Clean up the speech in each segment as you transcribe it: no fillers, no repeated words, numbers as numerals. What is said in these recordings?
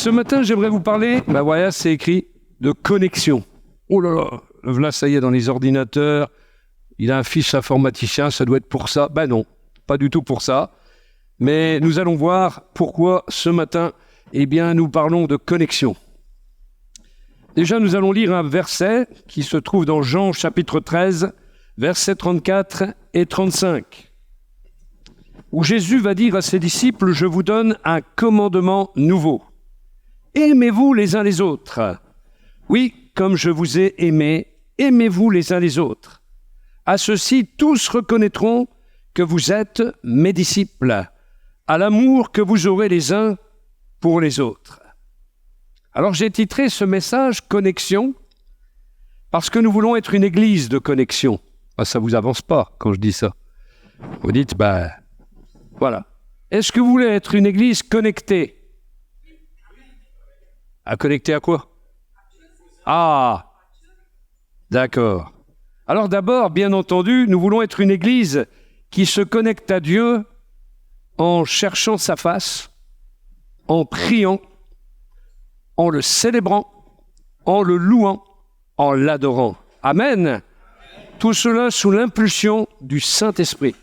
Ce matin, j'aimerais vous parler, voilà, c'est écrit, de connexion. Oh là là, là, ça y est, dans les ordinateurs, il a un fiche informaticien, ça doit être pour ça. Non, pas du tout pour ça. Mais nous allons voir pourquoi ce matin, nous parlons de connexion. Déjà, nous allons lire un verset qui se trouve dans Jean chapitre 13, versets 34 et 35, où Jésus va dire à ses disciples « Je vous donne un commandement nouveau. Aimez-vous les uns les autres. Oui, comme je vous ai aimés, aimez-vous les uns les autres. À ceci, tous reconnaîtront que vous êtes mes disciples, à l'amour que vous aurez les uns pour les autres. » Alors j'ai titré ce message « Connexion » parce que nous voulons être une église de connexion. Ça ne vous avance pas quand je dis ça. Vous dites, voilà. Est-ce que vous voulez être une église connectée? Connectée à quoi? D'accord. Alors d'abord, bien entendu, nous voulons être une église qui se connecte à Dieu en cherchant sa face, en priant, en le célébrant, en le louant, en l'adorant. Amen. Tout cela sous l'impulsion du Saint-Esprit.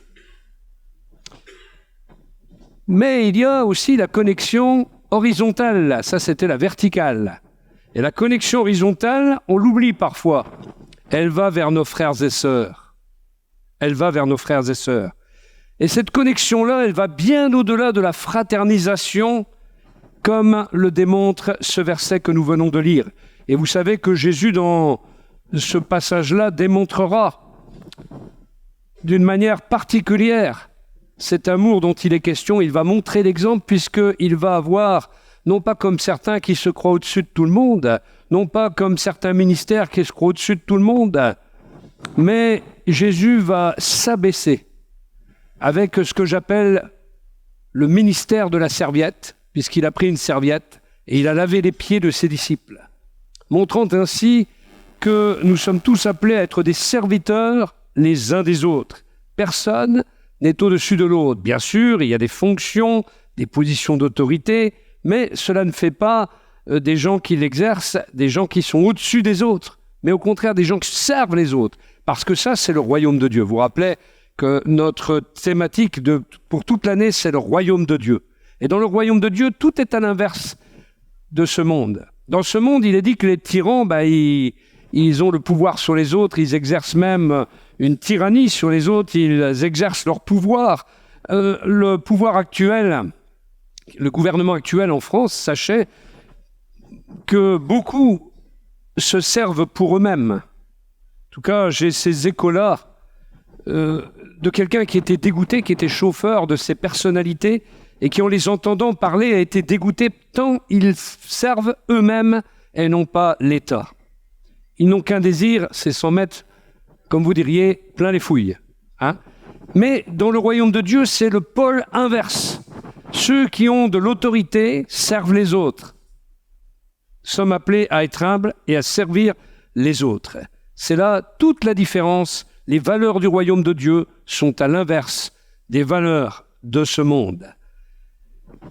Mais il y a aussi la connexion horizontale, ça c'était la verticale. Et la connexion horizontale, on l'oublie parfois. Elle va vers nos frères et sœurs. Elle va vers nos frères et sœurs. Et cette connexion-là, elle va bien au-delà de la fraternisation, comme le démontre ce verset que nous venons de lire. Et vous savez que Jésus, dans ce passage-là, démontrera d'une manière particulière cet amour dont il est question. Il va montrer l'exemple puisqu'il va avoir, non pas comme certains qui se croient au-dessus de tout le monde, non pas comme certains ministères qui se croient au-dessus de tout le monde, mais Jésus va s'abaisser avec ce que j'appelle le ministère de la serviette, puisqu'il a pris une serviette et il a lavé les pieds de ses disciples, montrant ainsi que nous sommes tous appelés à être des serviteurs les uns des autres. Personne n'est au-dessus de l'autre. Bien sûr, il y a des fonctions, des positions d'autorité, mais cela ne fait pas des gens qui l'exercent, des gens qui sont au-dessus des autres, mais au contraire des gens qui servent les autres, parce que ça, c'est le royaume de Dieu. Vous vous rappelez que notre thématique pour toute l'année, c'est le royaume de Dieu. Et dans le royaume de Dieu, tout est à l'inverse de ce monde. Dans ce monde, il est dit que les tyrans, ils ont le pouvoir sur les autres, ils exercent même une tyrannie sur les autres, ils exercent leur pouvoir. Le pouvoir actuel, le gouvernement actuel en France, sachez que beaucoup se servent pour eux-mêmes. En tout cas, j'ai ces échos-là de quelqu'un qui était dégoûté, qui était chauffeur de ces personnalités et qui, en les entendant parler, a été dégoûté tant ils servent eux-mêmes et non pas l'État. Ils n'ont qu'un désir, c'est s'en mettre, comme vous diriez, plein les fouilles. Mais dans le royaume de Dieu, c'est le pôle inverse. Ceux qui ont de l'autorité servent les autres. Nous sommes appelés à être humbles et à servir les autres. C'est là toute la différence. Les valeurs du royaume de Dieu sont à l'inverse des valeurs de ce monde.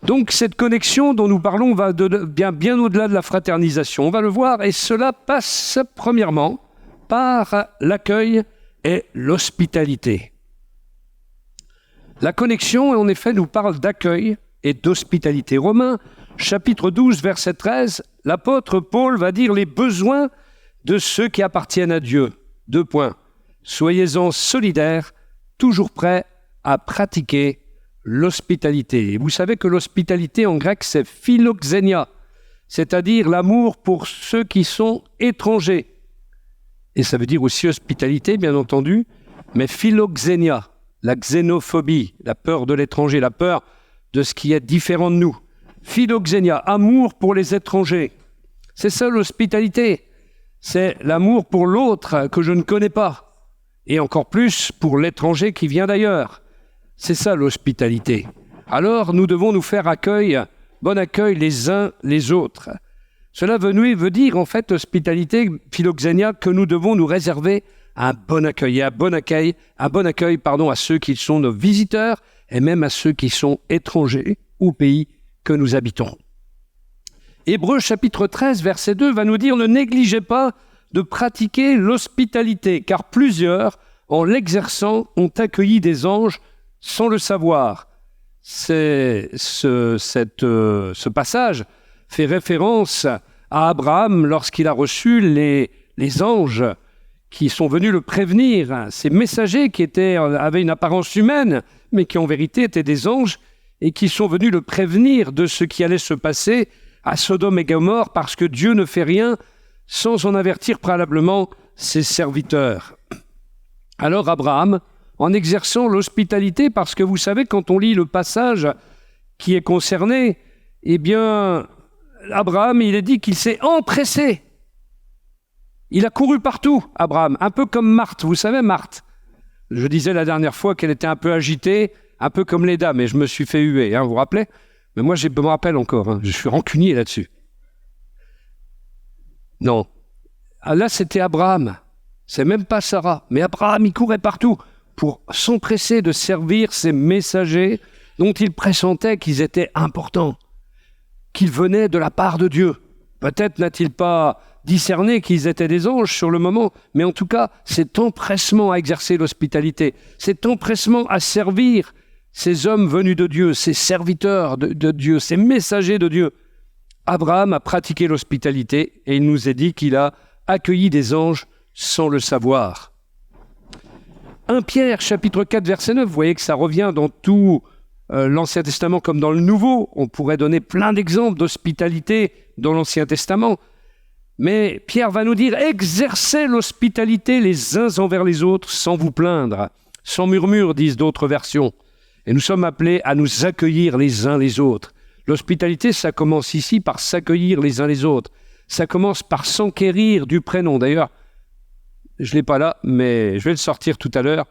Donc cette connexion dont nous parlons va bien au-delà de la fraternisation. On va le voir, et cela passe premièrement par l'accueil et l'hospitalité. La connexion, en effet, nous parle d'accueil et d'hospitalité. Romains, chapitre 12, verset 13, l'apôtre Paul va dire les besoins de ceux qui appartiennent à Dieu. 2 points. Soyez-en solidaires, toujours prêts à pratiquer l'hospitalité. Et vous savez que l'hospitalité en grec, c'est philoxénia, c'est-à-dire l'amour pour ceux qui sont étrangers. Et ça veut dire aussi hospitalité, bien entendu, mais philoxénia, la xénophobie, la peur de l'étranger, la peur de ce qui est différent de nous. Philoxénia, amour pour les étrangers. C'est ça l'hospitalité. C'est l'amour pour l'autre que je ne connais pas. Et encore plus pour l'étranger qui vient d'ailleurs. C'est ça l'hospitalité. Alors nous devons nous faire bon accueil les uns les autres. Cela veut dire en fait hospitalité, philoxénia, que nous devons nous réserver un bon accueil. Et un bon accueil à ceux qui sont nos visiteurs et même à ceux qui sont étrangers au pays que nous habitons. Hébreux chapitre 13, verset 2 va nous dire « Ne négligez pas de pratiquer l'hospitalité, car plusieurs, en l'exerçant, ont accueilli des anges sans le savoir. » Ce passage fait référence à Abraham lorsqu'il a reçu les anges qui sont venus le prévenir. Ces messagers qui avaient une apparence humaine, mais qui en vérité étaient des anges, et qui sont venus le prévenir de ce qui allait se passer à Sodome et Gomorrhe, parce que Dieu ne fait rien sans en avertir préalablement ses serviteurs. Alors Abraham, en exerçant l'hospitalité, parce que vous savez, quand on lit le passage qui est concerné, eh bien, Abraham, il est dit qu'il s'est empressé. Il a couru partout, Abraham, un peu comme Marthe. Vous savez, Marthe, je disais la dernière fois qu'elle était un peu agitée, un peu comme les dames, et je me suis fait huer, vous vous rappelez? Mais moi, je me rappelle encore, je suis rancunier là-dessus. Non. Là, c'était Abraham. C'est même pas Sarah. Mais Abraham, il courait partout pour s'empresser de servir ces messagers dont il pressentait qu'ils étaient importants, qu'ils venaient de la part de Dieu. Peut-être n'a-t-il pas discerné qu'ils étaient des anges sur le moment, mais en tout cas, cet empressement à exercer l'hospitalité, cet empressement à servir ces hommes venus de Dieu, ces serviteurs de Dieu, ces messagers de Dieu. Abraham a pratiqué l'hospitalité et il nous est dit qu'il a accueilli des anges sans le savoir. 1 Pierre, chapitre 4, verset 9, vous voyez que ça revient dans tout l'Ancien Testament comme dans le Nouveau. On pourrait donner plein d'exemples d'hospitalité dans l'Ancien Testament. Mais Pierre va nous dire « Exercez l'hospitalité les uns envers les autres sans vous plaindre, sans murmure, disent d'autres versions. » Et nous sommes appelés à nous accueillir les uns les autres. L'hospitalité, ça commence ici par s'accueillir les uns les autres. Ça commence par s'enquérir du prénom. D'ailleurs, je ne l'ai pas là, mais je vais le sortir tout à l'heure.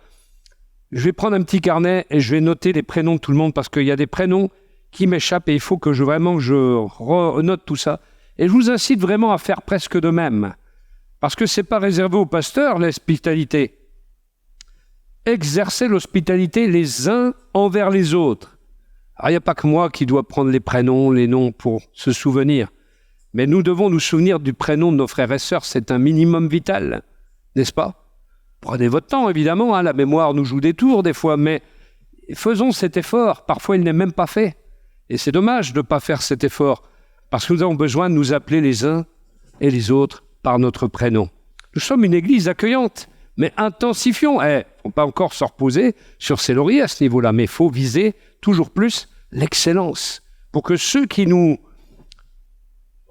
Je vais prendre un petit carnet et je vais noter les prénoms de tout le monde parce qu'il y a des prénoms qui m'échappent et il faut que je note tout ça. Et je vous incite vraiment à faire presque de même. Parce que ce n'est pas réservé aux pasteurs, l'hospitalité. Exercer l'hospitalité les uns envers les autres. Alors, il n'y a pas que moi qui dois prendre les prénoms, les noms pour se souvenir. Mais nous devons nous souvenir du prénom de nos frères et sœurs. C'est un minimum vital, n'est-ce pas? Prenez votre temps, évidemment. La mémoire nous joue des tours des fois, mais faisons cet effort. Parfois, il n'est même pas fait. Et c'est dommage de ne pas faire cet effort, parce que nous avons besoin de nous appeler les uns et les autres par notre prénom. Nous sommes une église accueillante, mais intensifions. Il ne faut pas encore se reposer sur ses lauriers à ce niveau-là, mais il faut viser toujours plus l'excellence, pour que ceux qui nous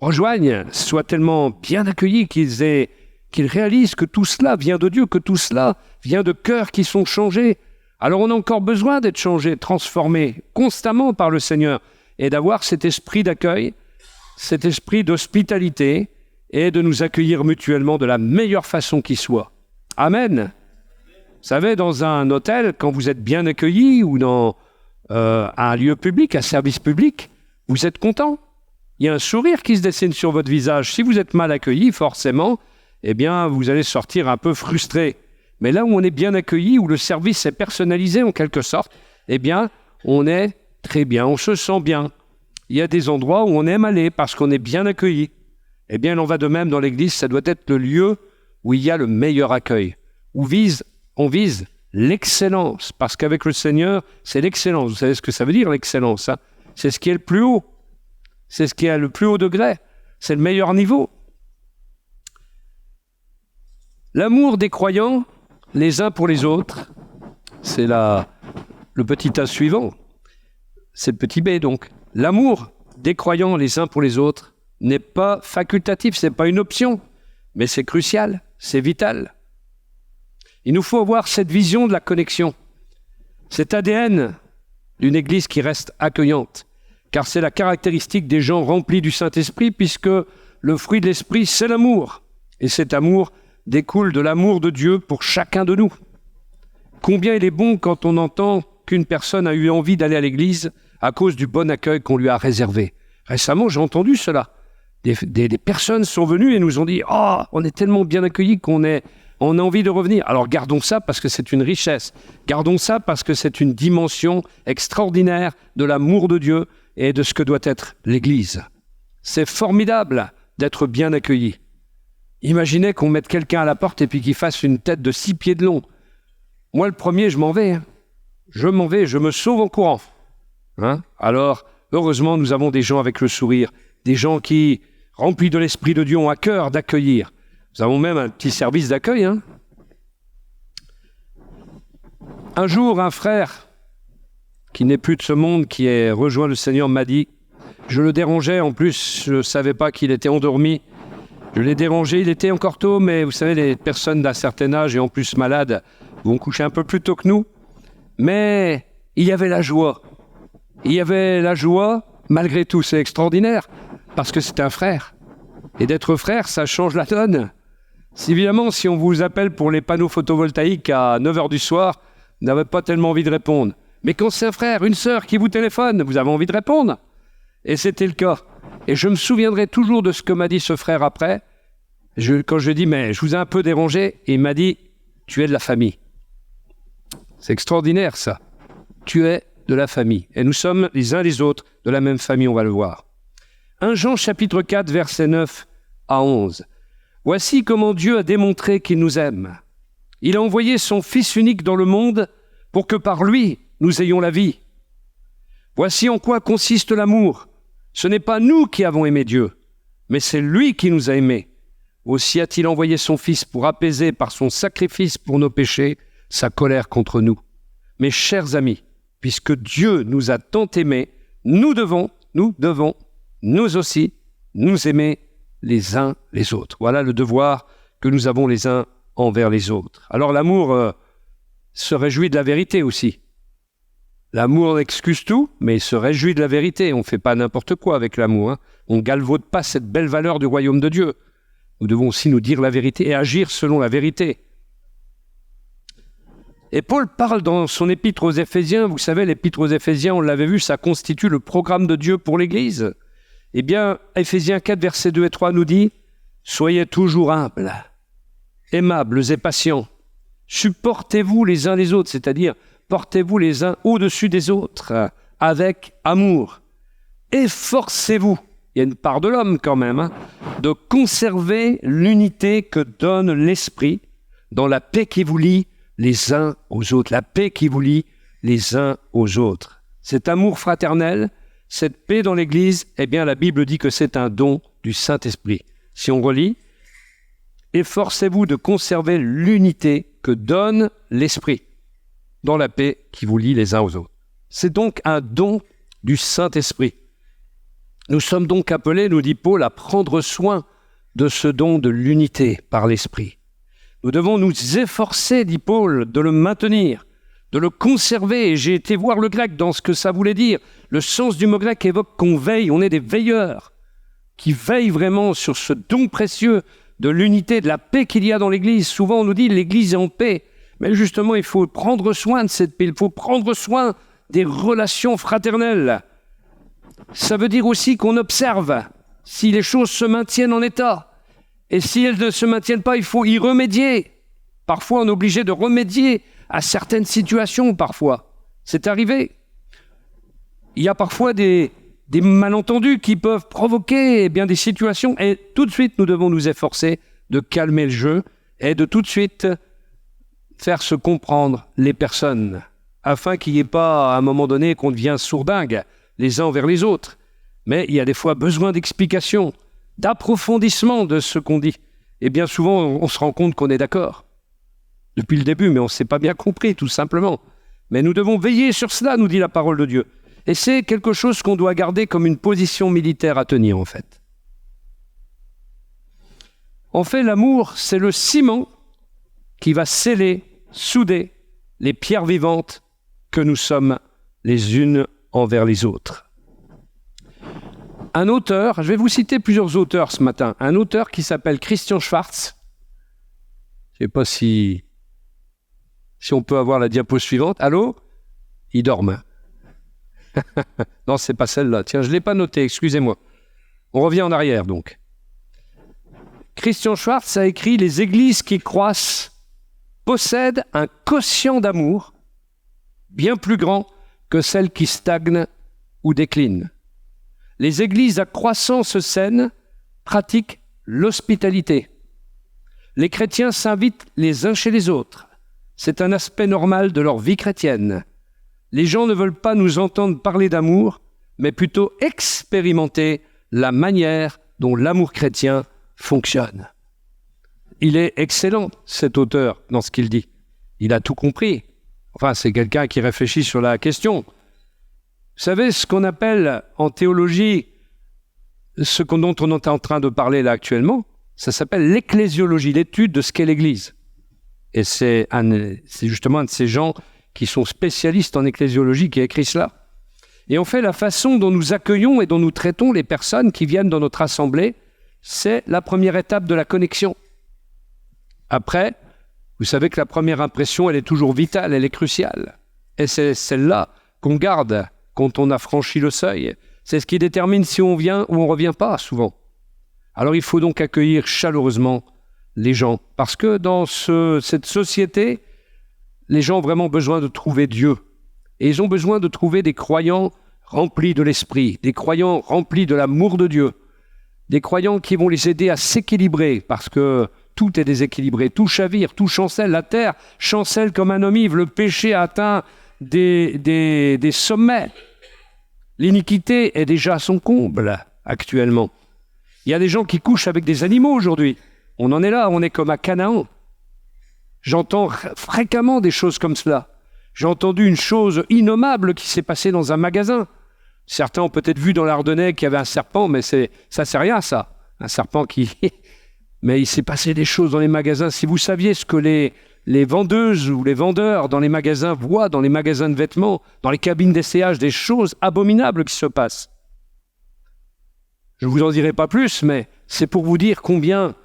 rejoignent soient tellement bien accueillis qu'ils réalisent que tout cela vient de Dieu, que tout cela vient de cœurs qui sont changés. Alors on a encore besoin d'être changés, transformés constamment par le Seigneur et d'avoir cet esprit d'accueil, cet esprit d'hospitalité et de nous accueillir mutuellement de la meilleure façon qui soit. Amen. Vous savez, dans un hôtel, quand vous êtes bien accueilli ou dans un lieu public, un service public, vous êtes content. Il y a un sourire qui se dessine sur votre visage. Si vous êtes mal accueilli, forcément, eh bien, vous allez sortir un peu frustré. Mais là où on est bien accueilli, où le service est personnalisé en quelque sorte, eh bien, on est très bien, on se sent bien. Il y a des endroits où on aime aller parce qu'on est bien accueilli. Eh bien, il en va de même dans l'Église, ça doit être le lieu où il y a le meilleur accueil, où on vise l'excellence, parce qu'avec le Seigneur, c'est l'excellence. Vous savez ce que ça veut dire, l'excellence, hein? C'est ce qui est le plus haut. C'est ce qui est le plus haut degré. C'est le meilleur niveau. L'amour des croyants, les uns pour les autres, c'est le petit A suivant. C'est le petit B, donc. L'amour des croyants, les uns pour les autres, n'est pas facultatif, ce n'est pas une option, mais c'est crucial, c'est vital. Il nous faut avoir cette vision de la connexion, cet ADN d'une Église qui reste accueillante, car c'est la caractéristique des gens remplis du Saint-Esprit, puisque le fruit de l'Esprit, c'est l'amour. Et cet amour découle de l'amour de Dieu pour chacun de nous. Combien il est bon quand on entend qu'une personne a eu envie d'aller à l'église à cause du bon accueil qu'on lui a réservé. Récemment, j'ai entendu cela. Des personnes sont venues et nous ont dit « Oh, on est tellement bien accueillis qu'on a envie de revenir. » Alors gardons ça parce que c'est une richesse. Gardons ça parce que c'est une dimension extraordinaire de l'amour de Dieu et de ce que doit être l'Église. C'est formidable d'être bien accueilli. Imaginez qu'on mette quelqu'un à la porte et puis qu'il fasse une tête de 6 pieds de long. Moi, le premier, je m'en vais. Je m'en vais, je me sauve en courant. Alors, heureusement, nous avons des gens avec le sourire, des gens qui, remplis de l'Esprit de Dieu, ont à cœur d'accueillir. Nous avons même un petit service d'accueil. Un jour, un frère qui n'est plus de ce monde, qui est rejoint le Seigneur, m'a dit, je le dérangeais, en plus, je ne savais pas qu'il était endormi. Je l'ai dérangé, il était encore tôt, mais vous savez, les personnes d'un certain âge et en plus malades vont coucher un peu plus tôt que nous. Mais il y avait la joie. Il y avait la joie, malgré tout, c'est extraordinaire, parce que c'est un frère. Et d'être frère, ça change la donne. Évidemment, si on vous appelle pour les panneaux photovoltaïques à 9h du soir, vous n'avez pas tellement envie de répondre. Mais quand c'est un frère, une sœur qui vous téléphone, vous avez envie de répondre. Et c'était le cas. Et je me souviendrai toujours de ce que m'a dit ce frère après. Quand je lui ai dit, mais je vous ai un peu dérangé, et il m'a dit, tu es de la famille. C'est extraordinaire ça. Tu es de la famille. Et nous sommes les uns les autres de la même famille, on va le voir. 1 Jean chapitre 4, versets 9 à 11. Voici comment Dieu a démontré qu'il nous aime. Il a envoyé son Fils unique dans le monde pour que par lui, nous ayons la vie. Voici en quoi consiste l'amour. Ce n'est pas nous qui avons aimé Dieu, mais c'est lui qui nous a aimés. Aussi a-t-il envoyé son Fils pour apaiser par son sacrifice pour nos péchés sa colère contre nous. Mes chers amis, puisque Dieu nous a tant aimés, nous devons, nous aussi, nous aimer les uns les autres. Voilà le devoir que nous avons les uns envers les autres. Alors l'amour se réjouit de la vérité aussi. L'amour excuse tout, mais il se réjouit de la vérité. On ne fait pas n'importe quoi avec l'amour. On ne galvaude pas cette belle valeur du royaume de Dieu. Nous devons aussi nous dire la vérité et agir selon la vérité. Et Paul parle dans son épître aux Éphésiens, vous savez, l'épître aux Éphésiens, on l'avait vu, ça constitue le programme de Dieu pour l'Église. Eh bien, Éphésiens 4, versets 2 et 3 nous dit « Soyez toujours humbles, aimables et patients, supportez-vous les uns les autres, c'est-à-dire portez-vous les uns au-dessus des autres, avec amour. Efforcez-vous, il y a une part de l'homme quand même, de conserver l'unité que donne l'Esprit dans la paix qui vous lie les uns aux autres, la paix qui vous lie les uns aux autres. Cet amour fraternel, cette paix dans l'Église, eh bien la Bible dit que c'est un don du Saint-Esprit. Si on relit, efforcez-vous de conserver l'unité que donne l'Esprit dans la paix qui vous lie les uns aux autres. C'est donc un don du Saint-Esprit. Nous sommes donc appelés, nous dit Paul, à prendre soin de ce don de l'unité par l'Esprit. Nous devons nous efforcer, dit Paul, de le maintenir, de le conserver. Et j'ai été voir le grec dans ce que ça voulait dire. Le sens du mot grec évoque qu'on veille, on est des veilleurs, qui veillent vraiment sur ce don précieux de l'unité, de la paix qu'il y a dans l'Église. Souvent on nous dit l'Église est en paix, mais justement il faut prendre soin de cette paix, il faut prendre soin des relations fraternelles. Ça veut dire aussi qu'on observe si les choses se maintiennent en état. Et si elles ne se maintiennent pas, il faut y remédier. Parfois, on est obligé de remédier à certaines situations, parfois. C'est arrivé. Il y a parfois des malentendus qui peuvent provoquer des situations. Et tout de suite, nous devons nous efforcer de calmer le jeu et de tout de suite faire se comprendre les personnes, afin qu'il n'y ait pas, à un moment donné, qu'on devienne sourdingue les uns envers les autres. Mais il y a des fois besoin d'explications, d'approfondissement de ce qu'on dit. Et bien souvent, on se rend compte qu'on est d'accord depuis le début, mais on ne s'est pas bien compris, tout simplement. Mais nous devons veiller sur cela, nous dit la parole de Dieu. Et c'est quelque chose qu'on doit garder comme une position militaire à tenir, en fait. En fait, l'amour, c'est le ciment qui va sceller, souder les pierres vivantes que nous sommes les unes envers les autres. Un auteur, je vais vous citer plusieurs auteurs ce matin, un auteur qui s'appelle Christian Schwarz. Je ne sais pas si on peut avoir la diapo suivante. Allô ? Il dorment. Non, c'est pas celle-là. Tiens, je ne l'ai pas notée, excusez-moi. On revient en arrière, donc. Christian Schwarz a écrit « Les églises qui croissent possèdent un quotient d'amour bien plus grand que celles qui stagnent ou déclinent. Les églises à croissance saine pratiquent l'hospitalité. Les chrétiens s'invitent les uns chez les autres. C'est un aspect normal de leur vie chrétienne. Les gens ne veulent pas nous entendre parler d'amour, mais plutôt expérimenter la manière dont l'amour chrétien fonctionne. Il est excellent, cet auteur, dans ce qu'il dit. Il a tout compris. Enfin, c'est quelqu'un qui réfléchit sur la question. Vous savez, ce qu'on appelle en théologie, ce dont on est en train de parler là actuellement, ça s'appelle l'ecclésiologie, l'étude de ce qu'est l'Église. Et c'est justement un de ces gens qui sont spécialistes en ecclésiologie qui a écrit cela. Et en fait, la façon dont nous accueillons et dont nous traitons les personnes qui viennent dans notre assemblée, c'est la première étape de la connexion. Après, vous savez que la première impression, elle est toujours vitale, elle est cruciale. Et c'est celle-là qu'on garde quand on a franchi le seuil. C'est ce qui détermine si on vient ou on ne revient pas, souvent. Alors il faut donc accueillir chaleureusement les gens. Parce que dans cette société, les gens ont vraiment besoin de trouver Dieu. Et ils ont besoin de trouver des croyants remplis de l'esprit, des croyants remplis de l'amour de Dieu, des croyants qui vont les aider à s'équilibrer, parce que tout est déséquilibré, tout chavire, tout chancelle, la terre chancelle comme un homme ivre, le péché a atteint des sommets. L'iniquité est déjà à son comble actuellement. Il y a des gens qui couchent avec des animaux aujourd'hui. On en est là, on est comme à Canaan. J'entends fréquemment des choses comme cela. J'ai entendu une chose innommable qui s'est passée dans un magasin. Certains ont peut-être vu dans l'Ardennais qu'il y avait un serpent, mais ça c'est rien ça. Un serpent qui... Mais il s'est passé des choses dans les magasins. Si vous saviez ce que les vendeuses ou les vendeurs dans les magasins voient, dans les magasins de vêtements, dans les cabines d'essayage, des choses abominables qui se passent. Je ne vous en dirai pas plus, mais c'est pour vous dire combien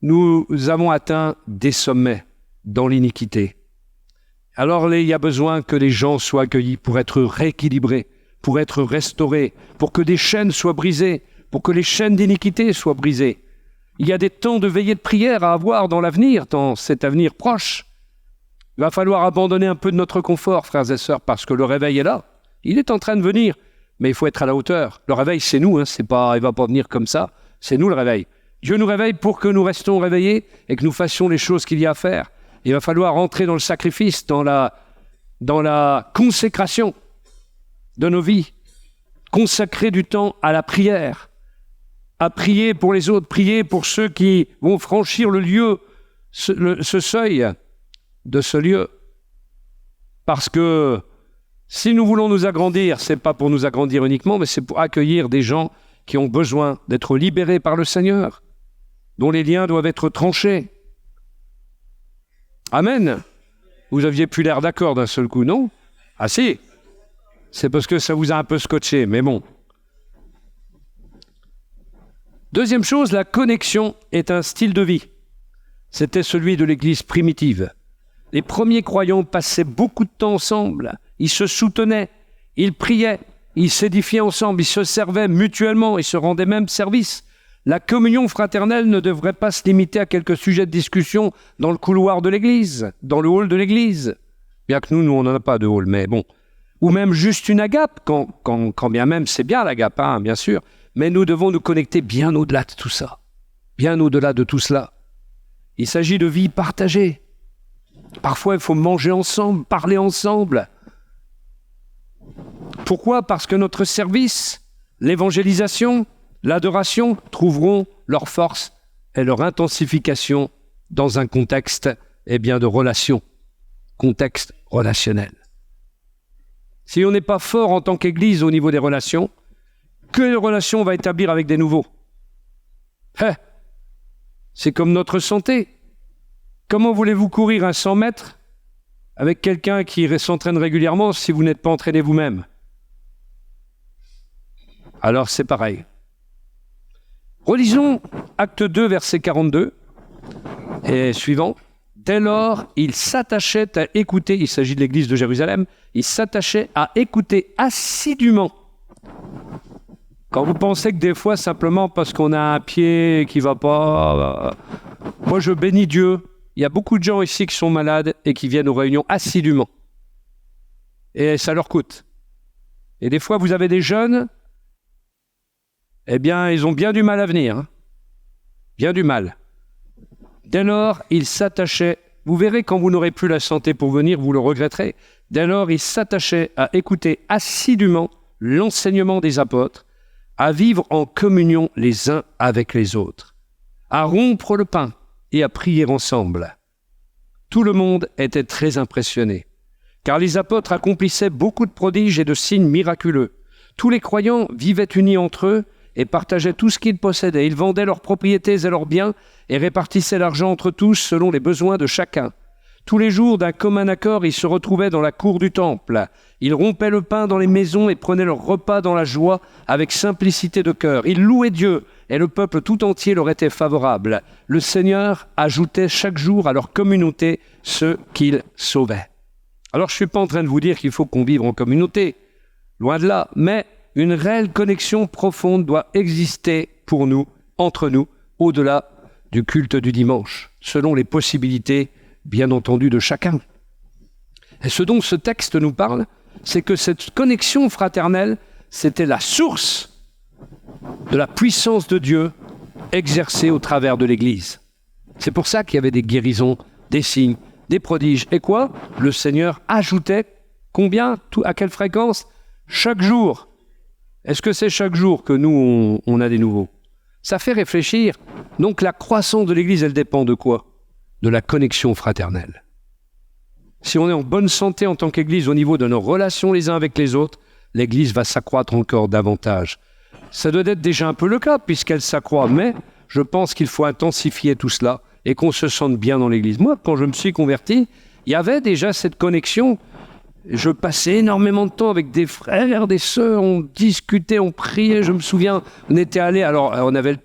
nous avons atteint des sommets dans l'iniquité. Alors il y a besoin que les gens soient accueillis pour être rééquilibrés, pour être restaurés, pour que des chaînes soient brisées, pour que les chaînes d'iniquité soient brisées. Il y a des temps de veillée de prière à avoir dans l'avenir, dans cet avenir proche. Il va falloir abandonner un peu de notre confort, frères et sœurs, parce que le réveil est là. Il est en train de venir, mais il faut être à la hauteur. Le réveil, c'est nous, c'est pas, il ne va pas venir comme ça, c'est nous le réveil. Dieu nous réveille pour que nous restions réveillés et que nous fassions les choses qu'il y a à faire. Il va falloir rentrer dans le sacrifice, dans la consécration de nos vies, consacrer du temps à la prière, à prier pour les autres, prier pour ceux qui vont franchir le lieu, ce seuil de ce lieu. Parce que si nous voulons nous agrandir, ce n'est pas pour nous agrandir uniquement, mais c'est pour accueillir des gens qui ont besoin d'être libérés par le Seigneur, dont les liens doivent être tranchés. Amen. Vous aviez plus l'air d'accord d'un seul coup, non? Ah si, c'est parce que ça vous a un peu scotché, mais bon. Deuxième chose, la connexion est un style de vie. C'était celui de l'Église primitive. Les premiers croyants passaient beaucoup de temps ensemble. Ils se soutenaient, ils priaient, ils s'édifiaient ensemble, ils se servaient mutuellement, ils se rendaient même service. La communion fraternelle ne devrait pas se limiter à quelques sujets de discussion dans le couloir de l'Église, dans le hall de l'Église. Bien que nous on n'en a pas de hall, mais bon. Ou même juste une agape, quand bien même c'est bien l'agape, bien sûr. Mais nous devons nous connecter bien au-delà de tout ça, bien au-delà de tout cela. Il s'agit de vie partagée. Parfois, il faut manger ensemble, parler ensemble. Pourquoi? Parce que notre service, l'évangélisation, l'adoration trouveront leur force et leur intensification dans un contexte de relation, contexte relationnel. Si on n'est pas fort en tant qu'Église au niveau des relations, quelle relation on va établir avec des nouveaux? C'est comme notre santé. Comment voulez-vous courir un 100 mètres avec quelqu'un qui s'entraîne régulièrement si vous n'êtes pas entraîné vous-même? Alors c'est pareil. Relisons Acte 2, verset 42 et suivant. Dès lors, il s'attachait à écouter, il s'agit de l'église de Jérusalem, il s'attachait à écouter assidûment. Quand vous pensez que des fois, simplement parce qu'on a un pied qui ne va pas... Moi, je bénis Dieu. Il y a beaucoup de gens ici qui sont malades et qui viennent aux réunions assidûment. Et ça leur coûte. Et des fois, vous avez des jeunes eh bien, ils ont bien du mal à venir. Hein. Bien du mal. Dès lors, ils s'attachaient, vous verrez quand vous n'aurez plus la santé pour venir, vous le regretterez. Dès lors, ils s'attachaient à écouter assidûment l'enseignement des apôtres, à vivre en communion les uns avec les autres, à rompre le pain et à prier ensemble. Tout le monde était très impressionné, car les apôtres accomplissaient beaucoup de prodiges et de signes miraculeux. Tous les croyants vivaient unis entre eux et partageaient tout ce qu'ils possédaient. Ils vendaient leurs propriétés et leurs biens et répartissaient l'argent entre tous selon les besoins de chacun. Tous les jours, d'un commun accord, ils se retrouvaient dans la cour du temple. Ils rompaient le pain dans les maisons et prenaient leur repas dans la joie avec simplicité de cœur. Ils louaient Dieu et le peuple tout entier leur était favorable. Le Seigneur ajoutait chaque jour à leur communauté ceux qu'il sauvait. Alors je ne suis pas en train de vous dire qu'il faut qu'on vive en communauté, loin de là, mais une réelle connexion profonde doit exister pour nous, entre nous, au-delà du culte du dimanche, selon les possibilités, bien entendu, de chacun. Et ce dont ce texte nous parle, c'est que cette connexion fraternelle, c'était la source de la puissance de Dieu exercée au travers de l'Église. C'est pour ça qu'il y avait des guérisons, des signes, des prodiges. Et quoi ? Le Seigneur ajoutait combien ? À quelle fréquence ? Chaque jour. Est-ce que c'est chaque jour que nous, on a des nouveaux ? Ça fait réfléchir. Donc la croissance de l'Église, elle dépend de quoi ? De la connexion fraternelle. Si on est en bonne santé en tant qu'Église au niveau de nos relations les uns avec les autres, l'Église va s'accroître encore davantage. Ça doit être déjà un peu le cas puisqu'elle s'accroît, mais je pense qu'il faut intensifier tout cela et qu'on se sente bien dans l'Église. Moi, quand je me suis converti, il y avait déjà cette connexion. Je passais énormément de temps avec des frères, des sœurs, on discutait, on priait. Je me souviens, on était allés, alors on avait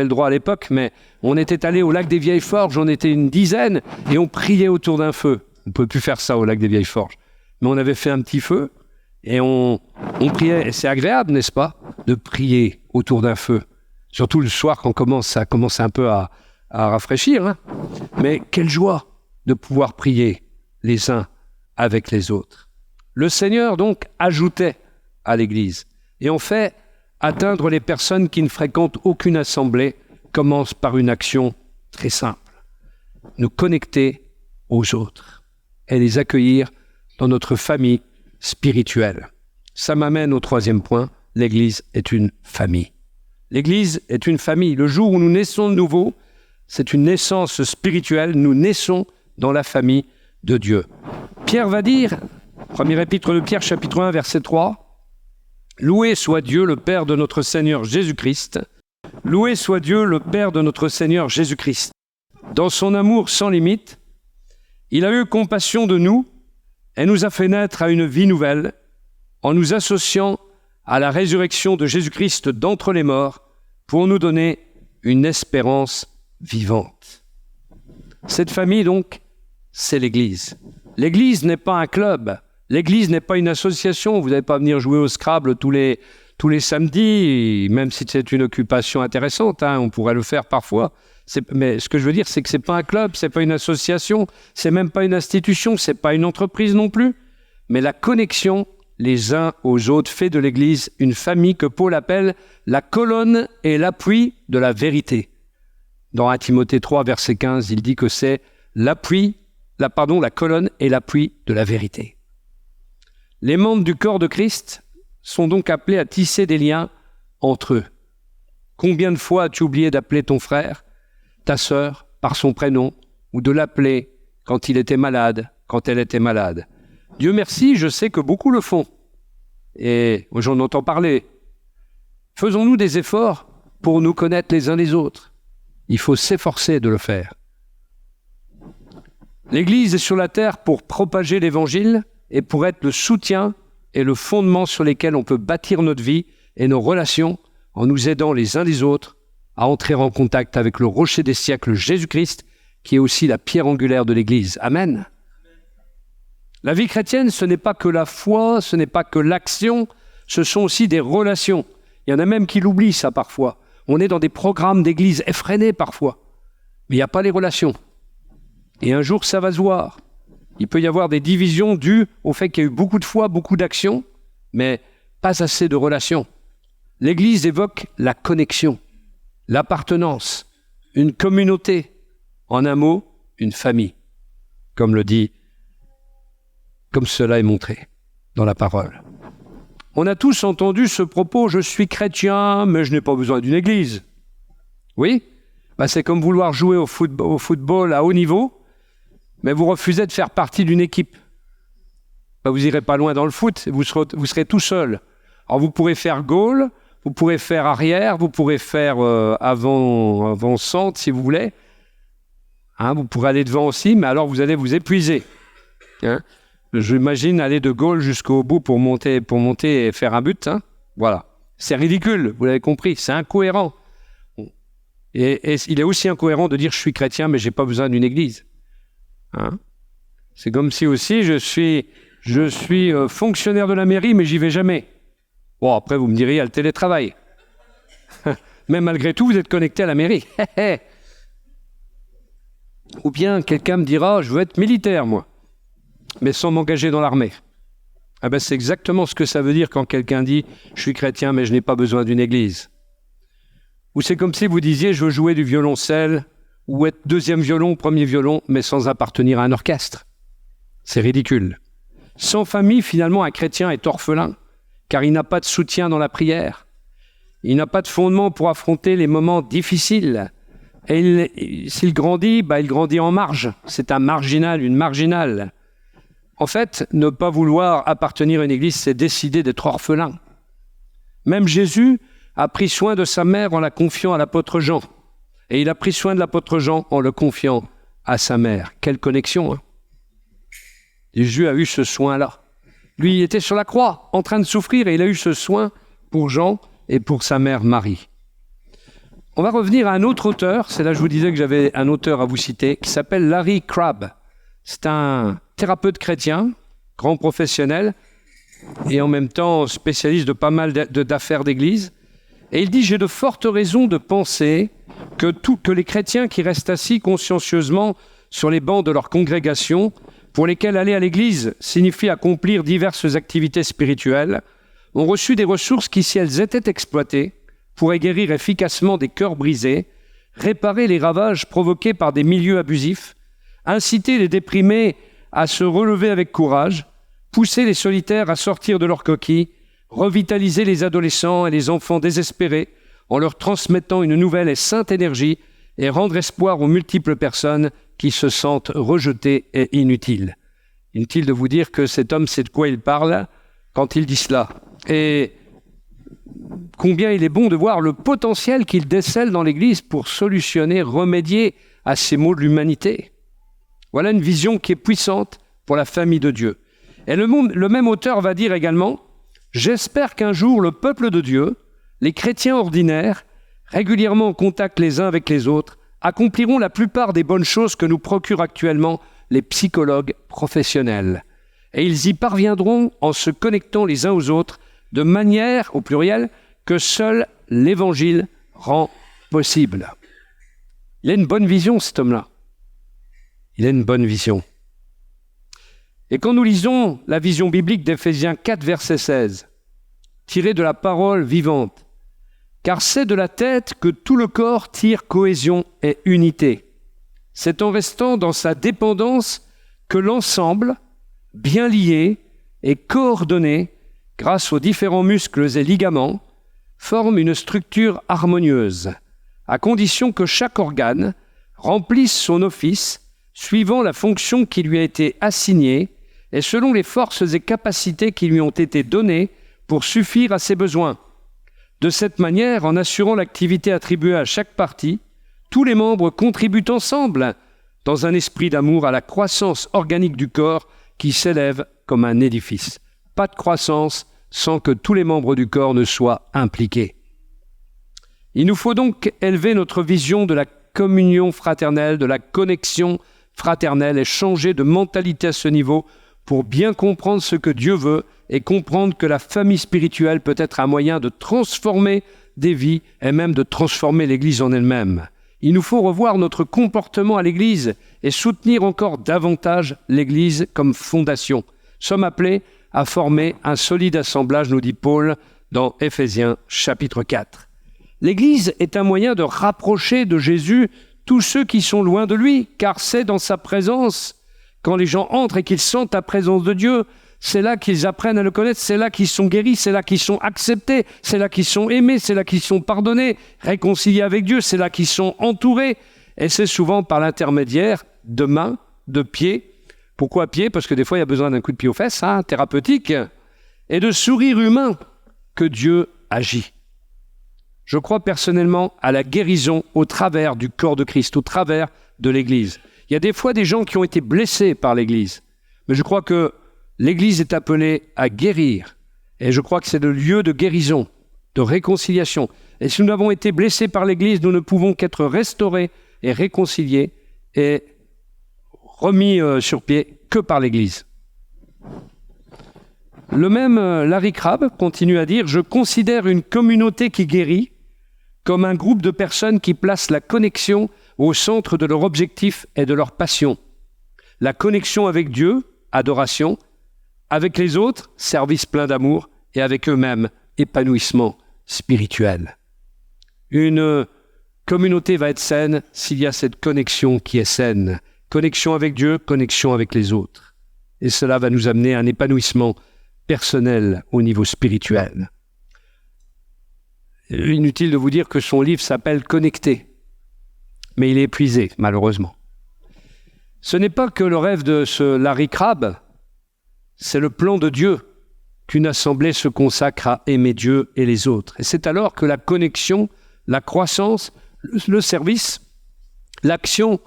le droit à l'époque, mais on était allés au lac des Vieilles Forges, on était une dizaine, et on priait autour d'un feu. On ne peut plus faire ça au lac des Vieilles Forges. Mais on avait fait un petit feu, et on priait. Et c'est agréable, n'est-ce pas, de prier autour d'un feu. Surtout le soir, quand ça commence un peu à rafraîchir. Hein. Mais quelle joie de pouvoir prier les uns avec les autres. Le Seigneur, donc, ajoutait à l'Église. Et en fait, atteindre les personnes qui ne fréquentent aucune assemblée commence par une action très simple. Nous connecter aux autres et les accueillir dans notre famille spirituelle. Ça m'amène au troisième point, l'Église est une famille. L'Église est une famille. Le jour où nous naissons de nouveau, c'est une naissance spirituelle, nous naissons dans la famille de Dieu. Pierre va dire, premier épître de Pierre, chapitre 1, verset 3, « Loué soit Dieu, le Père de notre Seigneur Jésus-Christ. Loué soit Dieu, le Père de notre Seigneur Jésus-Christ. Dans son amour sans limite, il a eu compassion de nous et nous a fait naître à une vie nouvelle en nous associant à la résurrection de Jésus-Christ d'entre les morts pour nous donner une espérance vivante. » Cette famille, donc, c'est l'Église. L'Église n'est pas un club. L'Église n'est pas une association. Vous n'allez pas venir jouer au Scrabble tous les samedis, même si c'est une occupation intéressante. Hein, on pourrait le faire parfois. Mais ce que je veux dire, c'est que ce n'est pas un club, ce n'est pas une association, ce n'est même pas une institution, ce n'est pas une entreprise non plus. Mais la connexion les uns aux autres fait de l'Église une famille que Paul appelle la colonne et l'appui de la vérité. Dans 1 Timothée 3, verset 15, il dit que c'est la colonne et l'appui de la vérité. Les membres du corps de Christ sont donc appelés à tisser des liens entre eux. Combien de fois as-tu oublié d'appeler ton frère, ta sœur, par son prénom, ou de l'appeler quand il était malade, quand elle était malade ? Dieu merci, je sais que beaucoup le font. Et j'en entends parler. Faisons-nous des efforts pour nous connaître les uns les autres. Il faut s'efforcer de le faire. L'Église est sur la terre pour propager l'Évangile et pour être le soutien et le fondement sur lesquels on peut bâtir notre vie et nos relations en nous aidant les uns les autres à entrer en contact avec le rocher des siècles, Jésus-Christ, qui est aussi la pierre angulaire de l'Église. Amen. La vie chrétienne, ce n'est pas que la foi, ce n'est pas que l'action, ce sont aussi des relations. Il y en a même qui l'oublient ça parfois. On est dans des programmes d'église effrénés parfois, mais il n'y a pas les relations. Et un jour, ça va se voir. Il peut y avoir des divisions dues au fait qu'il y a eu beaucoup de foi, beaucoup d'actions, mais pas assez de relations. L'Église évoque la connexion, l'appartenance, une communauté, en un mot, une famille, comme cela est montré dans la parole. On a tous entendu ce propos, je suis chrétien, mais je n'ai pas besoin d'une église. Oui, c'est comme vouloir jouer au football à haut niveau, mais vous refusez de faire partie d'une équipe. Vous n'irez pas loin dans le foot, vous serez tout seul. Alors vous pourrez faire goal, vous pourrez faire arrière, vous pourrez faire avant-centre si vous voulez. Vous pourrez aller devant aussi, mais alors vous allez vous épuiser. J'imagine aller de goal jusqu'au bout pour monter et faire un but. Voilà. C'est ridicule, vous l'avez compris, c'est incohérent. Et il est aussi incohérent de dire je suis chrétien, mais je n'ai pas besoin d'une église. C'est comme si aussi je suis fonctionnaire de la mairie, mais j'y vais jamais. Bon, après vous me direz, il y a le télétravail. Mais malgré tout, vous êtes connecté à la mairie. Ou bien quelqu'un me dira, je veux être militaire, moi, mais sans m'engager dans l'armée. C'est exactement ce que ça veut dire quand quelqu'un dit « je suis chrétien, mais je n'ai pas besoin d'une église ». Ou c'est comme si vous disiez « je veux jouer du violoncelle » ou être deuxième violon, premier violon, mais sans appartenir à un orchestre. C'est ridicule. Sans famille, finalement, un chrétien est orphelin, car il n'a pas de soutien dans la prière. Il n'a pas de fondement pour affronter les moments difficiles. Et s'il grandit, il grandit en marge. C'est un marginal, une marginale. En fait, ne pas vouloir appartenir à une église, c'est décider d'être orphelin. Même Jésus a pris soin de sa mère en la confiant à l'apôtre Jean. Et il a pris soin de l'apôtre Jean en le confiant à sa mère. Quelle connexion, Jésus a eu ce soin-là. Lui, il était sur la croix, en train de souffrir, et il a eu ce soin pour Jean et pour sa mère Marie. On va revenir à un autre auteur, c'est là que je vous disais que j'avais un auteur à vous citer, qui s'appelle Larry Crabb. C'est un thérapeute chrétien, grand professionnel, et en même temps spécialiste de pas mal d'affaires d'église. Et il dit « J'ai de fortes raisons de penser que les chrétiens qui restent assis consciencieusement sur les bancs de leur congrégation, pour lesquels aller à l'église signifie accomplir diverses activités spirituelles, ont reçu des ressources qui, si elles étaient exploitées, pourraient guérir efficacement des cœurs brisés, réparer les ravages provoqués par des milieux abusifs, inciter les déprimés à se relever avec courage, pousser les solitaires à sortir de leur coquille, revitaliser les adolescents et les enfants désespérés en leur transmettant une nouvelle et sainte énergie et rendre espoir aux multiples personnes qui se sentent rejetées et inutiles. » Inutile de vous dire que cet homme sait de quoi il parle quand il dit cela. Et combien il est bon de voir le potentiel qu'il décèle dans l'Église pour solutionner, remédier à ces maux de l'humanité. Voilà une vision qui est puissante pour la famille de Dieu. Et le même auteur va dire également « J'espère qu'un jour le peuple de Dieu, les chrétiens ordinaires, régulièrement en contact les uns avec les autres, accompliront la plupart des bonnes choses que nous procurent actuellement les psychologues professionnels. Et ils y parviendront en se connectant les uns aux autres de manière, au pluriel, que seul l'Évangile rend possible. » Il a une bonne vision, cet homme-là. Il a une bonne vision. Et quand nous lisons la vision biblique d'Éphésiens 4, verset 16, tirée de la parole vivante, « Car c'est de la tête que tout le corps tire cohésion et unité. C'est en restant dans sa dépendance que l'ensemble, bien lié et coordonné, grâce aux différents muscles et ligaments, forme une structure harmonieuse, à condition que chaque organe remplisse son office suivant la fonction qui lui a été assignée et selon les forces et capacités qui lui ont été données pour suffire à ses besoins. De cette manière, en assurant l'activité attribuée à chaque partie, tous les membres contribuent ensemble dans un esprit d'amour à la croissance organique du corps qui s'élève comme un édifice. Pas de croissance sans que tous les membres du corps ne soient impliqués. Il nous faut donc élever notre vision de la communion fraternelle, de la connexion fraternelle et changer de mentalité à ce niveau pour bien comprendre ce que Dieu veut et comprendre que la famille spirituelle peut être un moyen de transformer des vies et même de transformer l'Église en elle-même. Il nous faut revoir notre comportement à l'Église et soutenir encore davantage l'Église comme fondation. Nous sommes appelés à former un solide assemblage, nous dit Paul, dans Éphésiens chapitre 4. L'Église est un moyen de rapprocher de Jésus tous ceux qui sont loin de lui, car c'est dans sa présence, quand les gens entrent et qu'ils sentent la présence de Dieu, c'est là qu'ils apprennent à le connaître, c'est là qu'ils sont guéris, c'est là qu'ils sont acceptés, c'est là qu'ils sont aimés, c'est là qu'ils sont pardonnés, réconciliés avec Dieu, c'est là qu'ils sont entourés. Et c'est souvent par l'intermédiaire de mains, de pieds. Pourquoi pieds? Parce que des fois, il y a besoin d'un coup de pied aux fesses, thérapeutique, et de sourire humain que Dieu agit. Je crois personnellement à la guérison au travers du corps de Christ, au travers de l'Église. Il y a des fois des gens qui ont été blessés par l'Église, mais je crois que l'Église est appelée à guérir. Et je crois que c'est le lieu de guérison, de réconciliation. Et si nous avons été blessés par l'Église, nous ne pouvons qu'être restaurés et réconciliés et remis sur pied que par l'Église. Le même Larry Crabb continue à dire « Je considère une communauté qui guérit comme un groupe de personnes qui placent la connexion au centre de leur objectif et de leur passion. La connexion avec Dieu, adoration, avec les autres, service plein d'amour, et avec eux-mêmes, épanouissement spirituel. » Une communauté va être saine s'il y a cette connexion qui est saine. Connexion avec Dieu, connexion avec les autres. Et cela va nous amener à un épanouissement personnel au niveau spirituel. Inutile de vous dire que son livre s'appelle « Connecté », mais il est épuisé, malheureusement. Ce n'est pas que le rêve de ce Larry Crabb, c'est le plan de Dieu qu'une assemblée se consacre à aimer Dieu et les autres. Et c'est alors que la connexion, la croissance, le service, l'action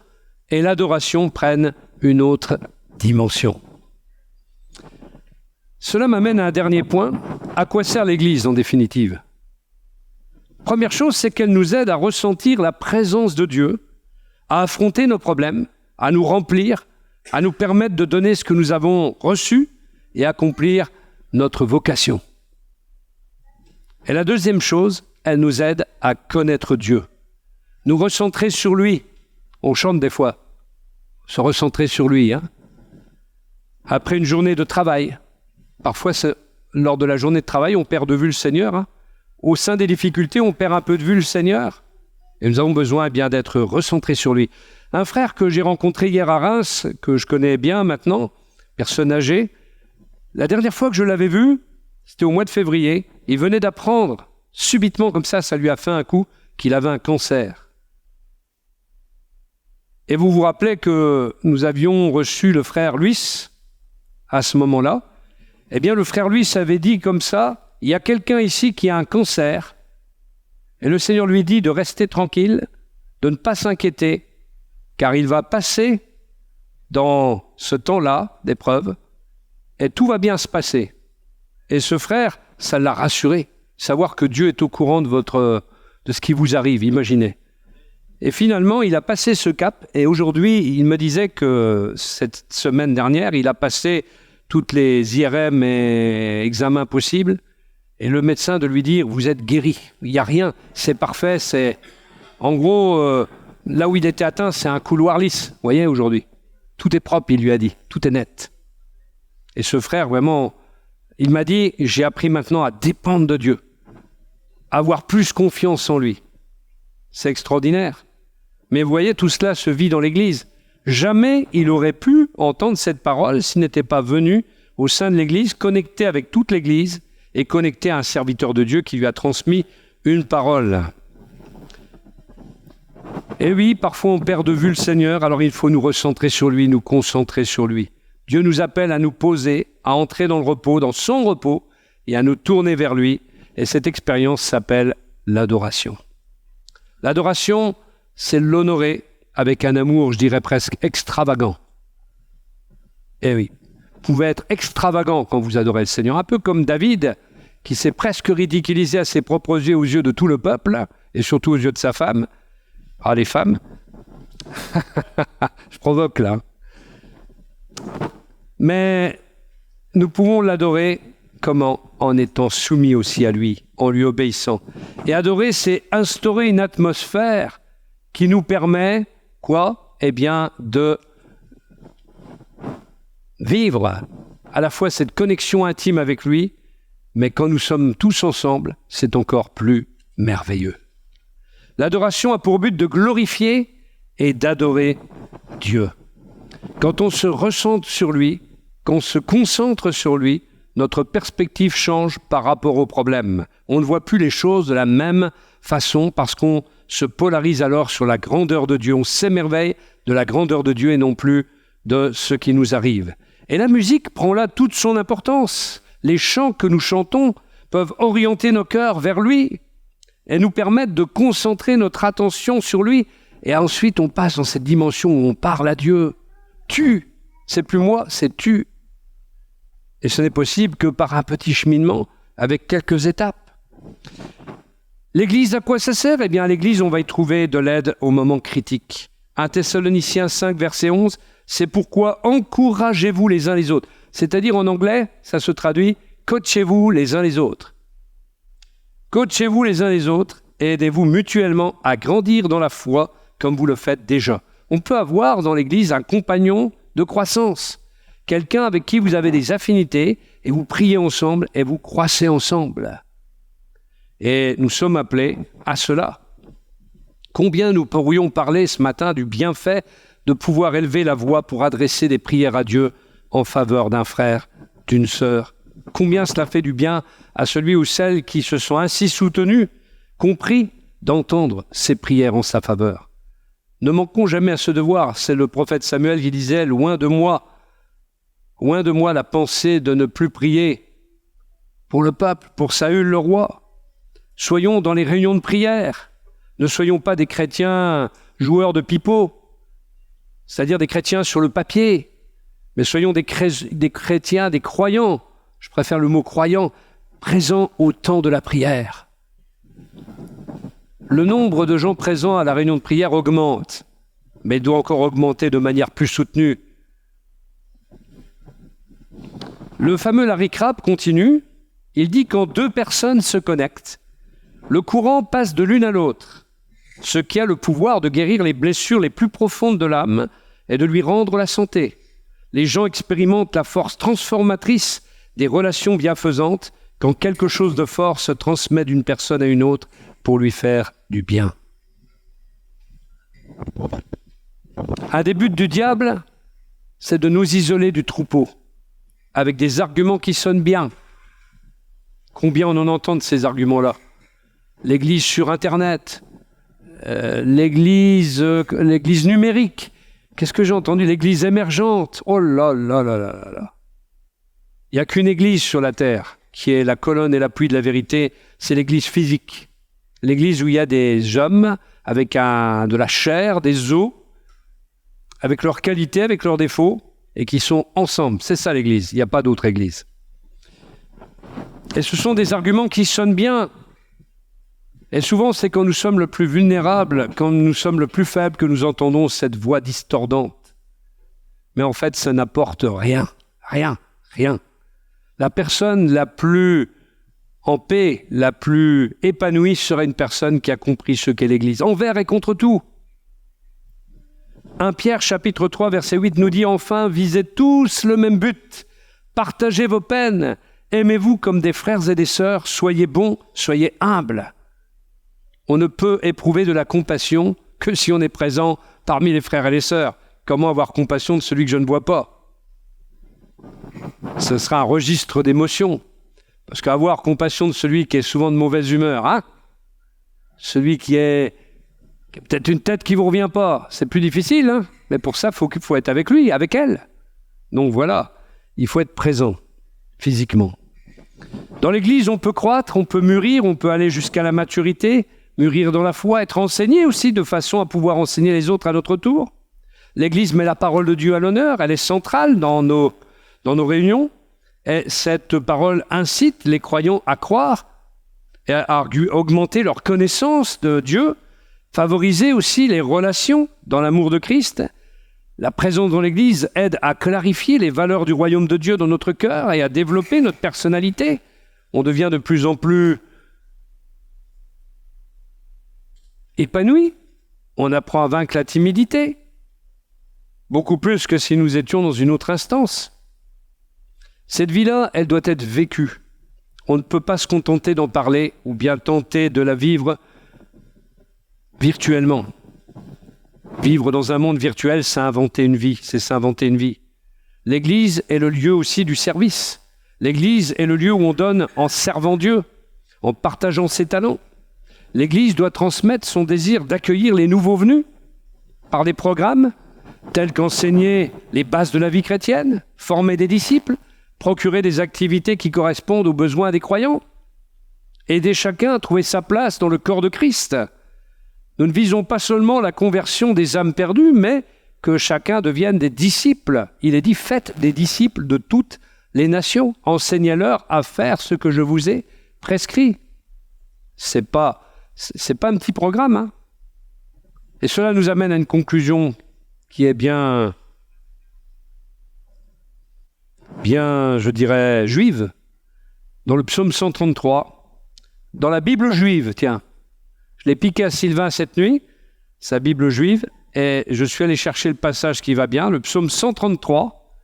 et l'adoration prennent une autre dimension. Cela m'amène à un dernier point. À quoi sert l'Église en définitive? Première chose, c'est qu'elle nous aide à ressentir la présence de Dieu, à affronter nos problèmes, à nous remplir, à nous permettre de donner ce que nous avons reçu et accomplir notre vocation. Et la deuxième chose, elle nous aide à connaître Dieu, nous recentrer sur lui. On chante des fois, se recentrer sur lui. Après une journée de travail, parfois lors de la journée de travail, on perd de vue le Seigneur. Au sein des difficultés, on perd un peu de vue le Seigneur. Et nous avons besoin bien d'être recentrés sur lui. Un frère que j'ai rencontré hier à Reims, que je connais bien maintenant, personne âgée, la dernière fois que je l'avais vu, c'était au mois de février. Il venait d'apprendre, subitement comme ça lui a fait un coup, qu'il avait un cancer. Et vous vous rappelez que nous avions reçu le frère Luis à ce moment-là. Eh bien, le frère Luis avait dit comme ça, il y a quelqu'un ici qui a un cancer, et le Seigneur lui dit de rester tranquille, de ne pas s'inquiéter, car il va passer dans ce temps-là d'épreuve, et tout va bien se passer. Et ce frère, ça l'a rassuré, savoir que Dieu est au courant de ce qui vous arrive, imaginez. Et finalement, il a passé ce cap, et aujourd'hui, il me disait que cette semaine dernière, il a passé toutes les IRM et examens possibles, et le médecin de lui dire « vous êtes guéri, il n'y a rien, c'est parfait, c'est... » En gros, là où il était atteint, c'est un couloir lisse, vous voyez, aujourd'hui. Tout est propre, il lui a dit, tout est net. Et ce frère, vraiment, il m'a dit « j'ai appris maintenant à dépendre de Dieu, à avoir plus confiance en lui. » C'est extraordinaire. Mais vous voyez, tout cela se vit dans l'Église. Jamais il aurait pu entendre cette parole s'il n'était pas venu au sein de l'Église, connecté avec toute l'Église, et connecté à un serviteur de Dieu qui lui a transmis une parole. Et oui, parfois on perd de vue le Seigneur, alors il faut nous recentrer sur lui, nous concentrer sur lui. Dieu nous appelle à nous poser, à entrer dans le repos, dans son repos, et à nous tourner vers lui. Et cette expérience s'appelle l'adoration. L'adoration, c'est l'honorer avec un amour, je dirais presque extravagant. Eh oui. Vous pouvez être extravagant quand vous adorez le Seigneur, un peu comme David, qui s'est presque ridiculisé à ses propres yeux, aux yeux de tout le peuple, et surtout aux yeux de sa femme. Ah, les femmes. Je provoque là. Mais nous pouvons l'adorer comment? En étant soumis aussi à lui, en lui obéissant. Et adorer, c'est instaurer une atmosphère qui nous permet, quoi? Eh bien, de vivre à la fois cette connexion intime avec lui mais quand nous sommes tous ensemble, c'est encore plus merveilleux. L'adoration a pour but de glorifier et d'adorer Dieu. Quand on se recentre sur lui, quand on se concentre sur lui, notre perspective change par rapport au problème. On ne voit plus les choses de la même façon parce qu'on se polarise alors sur la grandeur de Dieu. On s'émerveille de la grandeur de Dieu et non plus de ce qui nous arrive. Et la musique prend là toute son importance. Les chants que nous chantons peuvent orienter nos cœurs vers lui et nous permettre de concentrer notre attention sur lui. Et ensuite, on passe dans cette dimension où on parle à Dieu. Tu, c'est plus moi, c'est tu. Et ce n'est possible que par un petit cheminement avec quelques étapes. L'Église, à quoi ça sert ? Eh bien, à l'Église, on va y trouver de l'aide au moment critique. 1 Thessaloniciens 5, verset 11, c'est pourquoi encouragez-vous les uns les autres. C'est-à-dire en anglais, ça se traduit « coachez-vous les uns les autres ». Coachez-vous les uns les autres et aidez-vous mutuellement à grandir dans la foi comme vous le faites déjà. On peut avoir dans l'Église un compagnon de croissance, quelqu'un avec qui vous avez des affinités et vous priez ensemble et vous croissez ensemble. Et nous sommes appelés à cela. Combien nous pourrions parler ce matin du bienfait de pouvoir élever la voix pour adresser des prières à Dieu en faveur d'un frère, d'une sœur. Combien cela fait du bien à celui ou celle qui se sont ainsi soutenus, compris, d'entendre ces prières en sa faveur. Ne manquons jamais à ce devoir. C'est le prophète Samuel qui disait « Loin de moi la pensée de ne plus prier pour le peuple, pour Saül le roi. Soyons dans les réunions de prière. Ne soyons pas des chrétiens joueurs de pipeau, c'est-à-dire des chrétiens sur le papier, mais soyons des chrétiens, des croyants, je préfère le mot croyant, présents au temps de la prière. Le nombre de gens présents à la réunion de prière augmente, mais il doit encore augmenter de manière plus soutenue. Le fameux Larry Crabb continue, il dit quand deux personnes se connectent, le courant passe de l'une à l'autre, ce qui a le pouvoir de guérir les blessures les plus profondes de l'âme et de lui rendre la santé. Les gens expérimentent la force transformatrice des relations bienfaisantes quand quelque chose de fort se transmet d'une personne à une autre pour lui faire du bien. Un des buts du diable, c'est de nous isoler du troupeau, avec des arguments qui sonnent bien. Combien on en entend de ces arguments-là ? L'église sur Internet, l'église numérique. Qu'est-ce que j'ai entendu ? L'église émergente. Oh là là là là là. Il n'y a qu'une église sur la terre qui est la colonne et l'appui de la vérité, c'est l'église physique. L'église où il y a des hommes avec de la chair, des os, avec leurs qualités, avec leurs défauts, et qui sont ensemble. C'est ça l'église, il n'y a pas d'autre église. Et ce sont des arguments qui sonnent bien. Et souvent, c'est quand nous sommes le plus vulnérables, quand nous sommes le plus faibles, que nous entendons cette voix distordante. Mais en fait, ça n'apporte rien. La personne la plus en paix, la plus épanouie serait une personne qui a compris ce qu'est l'Église, envers et contre tout. 1 Pierre chapitre 3 verset 8 nous dit enfin, visez tous le même but, partagez vos peines, aimez-vous comme des frères et des sœurs, soyez bons, soyez humbles. On ne peut éprouver de la compassion que si on est présent parmi les frères et les sœurs. Comment avoir compassion de celui que je ne vois pas ? Ce sera un registre d'émotions. Parce qu'avoir compassion de celui qui est souvent de mauvaise humeur, celui qui a peut-être une tête qui ne vous revient pas, c'est plus difficile, mais pour ça, il faut être avec lui, avec elle. Donc voilà, il faut être présent, physiquement. Dans l'Église, on peut croître, on peut mûrir, on peut aller jusqu'à la maturité, mûrir dans la foi, être enseigné aussi, de façon à pouvoir enseigner les autres à notre tour. L'Église met la parole de Dieu à l'honneur, elle est centrale dans nos réunions. Et cette parole incite les croyants à croire et à augmenter leur connaissance de Dieu, favoriser aussi les relations dans l'amour de Christ. La présence dans l'Église aide à clarifier les valeurs du royaume de Dieu dans notre cœur et à développer notre personnalité. On devient de plus en plus épanoui. On apprend à vaincre la timidité, beaucoup plus que si nous étions dans une autre instance. Cette vie-là, elle doit être vécue On ne peut pas se contenter d'en parler ou bien tenter de la vivre virtuellement. Vivre dans un monde virtuel, c'est inventer une vie, c'est s'inventer une vie. L'Église est le lieu aussi du service. L'Église est le lieu où on donne en servant Dieu, en partageant ses talents. L'Église doit transmettre son désir d'accueillir les nouveaux venus par des programmes tels qu'enseigner les bases de la vie chrétienne, former des disciples, procurer des activités qui correspondent aux besoins des croyants, aider chacun à trouver sa place dans le corps de Christ. Nous ne visons pas seulement la conversion des âmes perdues, mais que chacun devienne des disciples. Il est dit, faites des disciples de toutes les nations, enseignez-leur à faire ce que je vous ai prescrit. C'est pas un petit programme, hein. Et cela nous amène à une conclusion qui est bien, je dirais, juive. Dans le psaume 133, dans la Bible juive, tiens, je l'ai piqué à Sylvain cette nuit, sa Bible juive, et je suis allé chercher le passage qui va bien, le psaume 133,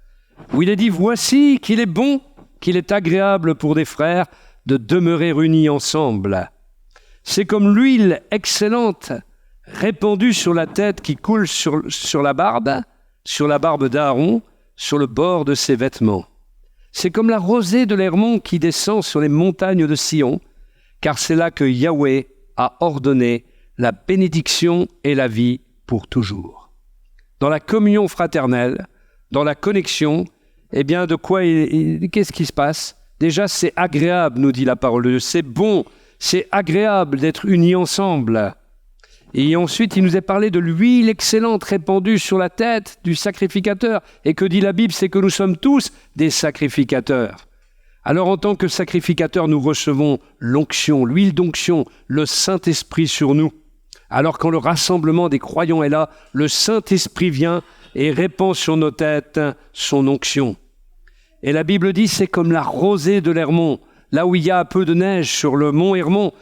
où il est dit « Voici qu'il est bon, qu'il est agréable pour des frères de demeurer unis ensemble. C'est comme l'huile excellente répandue sur la tête qui coule sur la barbe d'Aaron, sur le bord de ses vêtements. C'est comme la rosée de l'Hermon qui descend sur les montagnes de Sion, car c'est là que Yahweh a ordonné la bénédiction et la vie pour toujours. » Dans la communion fraternelle, dans la connexion, eh bien, qu'est-ce qui se passe? Déjà, c'est agréable, nous dit la parole de Dieu. C'est bon, c'est agréable d'être unis ensemble. Et ensuite, il nous est parlé de l'huile excellente répandue sur la tête du sacrificateur. Et que dit la Bible? C'est que nous sommes tous des sacrificateurs. Alors, en tant que sacrificateurs, nous recevons l'onction, l'huile d'onction, le Saint-Esprit sur nous. Alors, quand le rassemblement des croyants est là, le Saint-Esprit vient et répand sur nos têtes son onction. Et la Bible dit, c'est comme la rosée de l'Hermon, là où il y a un peu de neige sur le mont Hermon,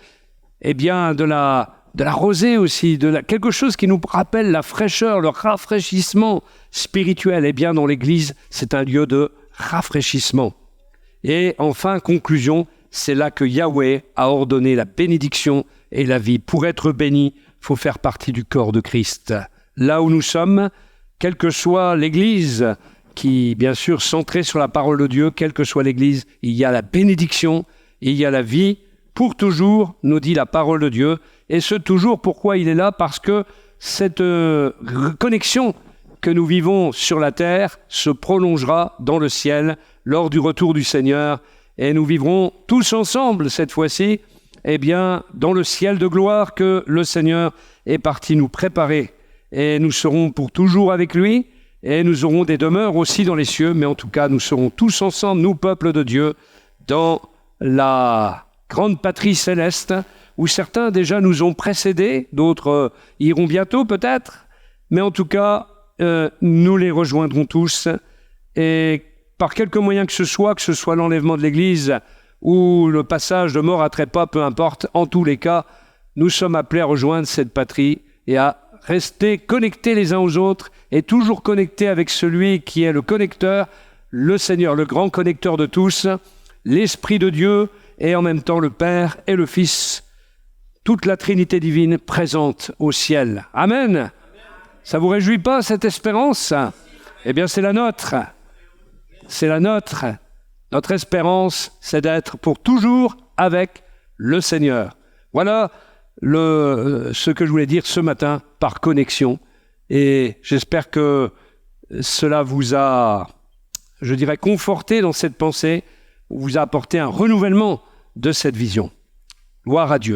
eh bien de la rosée aussi, quelque chose qui nous rappelle la fraîcheur, le rafraîchissement spirituel. Eh bien dans l'Église, c'est un lieu de rafraîchissement. Et enfin, conclusion, c'est là que Yahweh a ordonné la bénédiction et la vie. Pour être béni, il faut faire partie du corps de Christ. Là où nous sommes, quelle que soit l'Église, qui, bien sûr, centrée sur la parole de Dieu, quelle que soit l'Église, il y a la bénédiction, il y a la vie, pour toujours, nous dit la parole de Dieu. Et ce toujours, pourquoi il est là? Parce que cette connexion que nous vivons sur la terre se prolongera dans le ciel lors du retour du Seigneur. Et nous vivrons tous ensemble, cette fois-ci, eh bien, dans le ciel de gloire que le Seigneur est parti nous préparer. Et nous serons pour toujours avec lui, et nous aurons des demeures aussi dans les cieux, mais en tout cas, nous serons tous ensemble, nous, peuple de Dieu, dans la grande patrie céleste, où certains déjà nous ont précédés, d'autres iront bientôt peut-être, mais en tout cas, nous les rejoindrons tous, et par quelque moyen que ce soit l'enlèvement de l'Église, ou le passage de mort à trépas, peu importe, en tous les cas, nous sommes appelés à rejoindre cette patrie, et à rester connectés les uns aux autres et toujours connectés avec celui qui est le connecteur, le Seigneur, le grand connecteur de tous, l'Esprit de Dieu et en même temps le Père et le Fils, toute la Trinité divine présente au ciel. Amen. Ça vous réjouit pas cette espérance? Eh bien c'est la nôtre. C'est la nôtre. Notre espérance, c'est d'être pour toujours avec le Seigneur. Voilà ce que je voulais dire ce matin par connexion, et j'espère que cela vous a, je dirais, conforté dans cette pensée, vous a apporté un renouvellement de cette vision. Gloire à Dieu.